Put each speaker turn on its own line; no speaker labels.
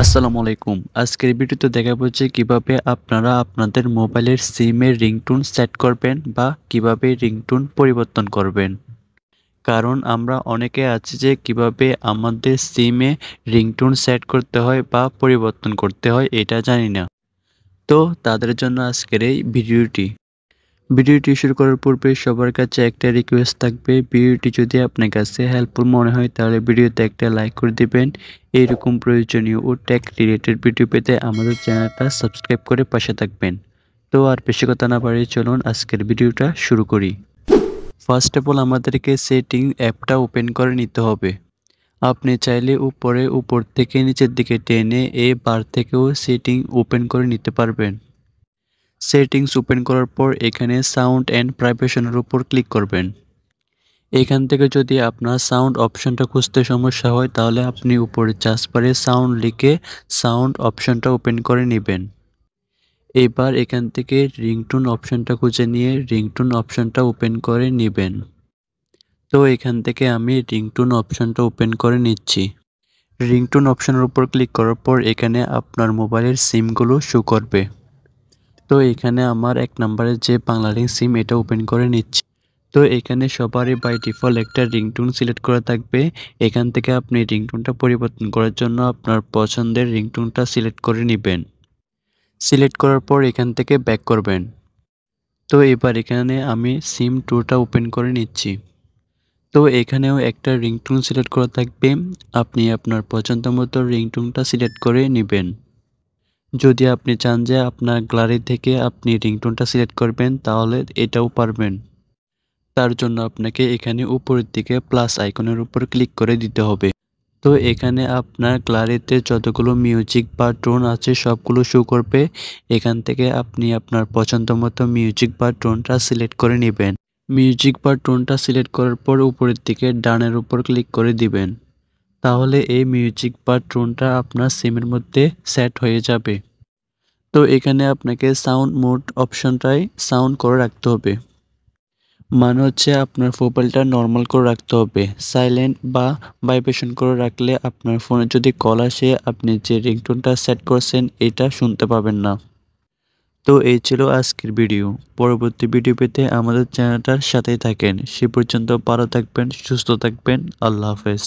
আসসালামু আলাইকুম। আজকের ভিডিওতে দেখাবো যে কিভাবে আপনারা আপনাদের মোবাইলের সিমের রিংটোন সেট করবেন বা কিভাবে রিংটোন পরিবর্তন করবেন। কারণ আমরা অনেকে আছি যে কিভাবে আমাদের সিমে রিংটোন সেট করতে হয় বা পরিবর্তন করতে হয় এটা জানি না। তো তাদের জন্য আজকের এই ভিডিওটি। ভিডিওটি শুরু করার পূর্বে সবার কাছে একটা রিকোয়েস্ট থাকবে, ভিডিওটি যদি আপনার কাছে হেল্পফুল মনে হয় তাহলে ভিডিওতে একটা লাইক করে দিবেন। এইরকম প্রয়োজনীয় ও টেক রিলেটেড ভিডিও পেতে আমাদের চ্যানেলটা সাবস্ক্রাইব করে পাশে থাকবেন। তো আর বেশি কথা না বাড়িয়ে চলুন আজকের ভিডিওটা শুরু করি। ফার্স্ট অফ অল আমাদেরকে সেটিং অ্যাপটা ওপেন করে নিতে হবে। আপনি চাইলে উপর থেকে নিচের দিকে টেনে এই বার থেকেও সেটিং ওপেন করে নিতে পারবেন। সেটিংস ওপেন করার পর এখানে সাউন্ড অ্যান্ড প্রাইভেশনের উপর ক্লিক করবেন। এখান থেকে যদি আপনার সাউন্ড অপশনটা খুঁজতে সমস্যা হয় তাহলে আপনি উপরে সার্চ বারে সাউন্ড লিখে সাউন্ড অপশনটা ওপেন করে নেবেন। এবার এখান থেকে রিংটোন অপশনটা খুঁজে নিয়ে রিংটোন অপশনটা ওপেন করে নেবেন। তো এখান থেকে আমি রিংটোন অপশনটা ওপেন করে নিচ্ছি। রিংটোন অপশনের উপর ক্লিক করার পর এখানে আপনার মোবাইলের সিমগুলো শো করবে। তো এখানে আমার 1 নম্বরের যে বাংলালিং সিম এটা ওপেন করে নিচ্ছি। তো এখানে সবারই বাই ডিফল্ট একটা রিংটোন সিলেক্ট করা থাকবে। এখান থেকে আপনি রিংটোনটা পরিবর্তন করার জন্য আপনার পছন্দের রিংটোনটা সিলেক্ট করে নেবেন। সিলেক্ট করার পর এখান থেকে ব্যাক করবেন। তো এবার এখানে আমি সিম 2টা ওপেন করে নিচ্ছি। তো এখানেও একটা রিংটোন সিলেক্ট করা থাকবে। আপনি আপনার পছন্দ মতো রিংটোনটা সিলেক্ট করে নেবেন। যদি আপনি চান যে আপনার গ্যালারি থেকে আপনি রিংটোনটা সিলেক্ট করবেন তাহলে এটাও পারবেন। তার জন্য আপনাকে এখানে উপরের দিকে প্লাস আইকনের উপর ক্লিক করে দিতে হবে। তো এখানে আপনার গ্যালারিতে যতগুলো মিউজিক বা টোন আছে সবগুলো শো করবে। এখান থেকে আপনি আপনার পছন্দ মতো মিউজিক বা টোনটা সিলেক্ট করে নেবেন। মিউজিক বা টোনটা সিলেক্ট করার পর উপরের দিকে ডানের উপর ক্লিক করে দিবেন। তাহলে এই মিউজিক বা টোনটা আপনার সিমের মধ্যে সেট হয়ে যাবে। তো এখানে আপনাকে সাউন্ড মোড অপশনটাই সাউন্ড করে রাখতে হবে। মানে হচ্ছে আপনার প্রোফাইলটা নর্মাল করে রাখতে হবে। সাইলেন্ট বা ভাইব্রেশন করে রাখলে আপনার ফোনে যদি কল আসে আপনি যে রিংটোনটা সেট করছেন এটা শুনতে পাবেন না। তো এই ছিল আজকের ভিডিও। পরবর্তী ভিডিও পেতে আমাদের চ্যানেলটার সাথেই থাকেন। সে পর্যন্ত ভালো থাকবেন, সুস্থ থাকবেন। আল্লাহ হাফেজ।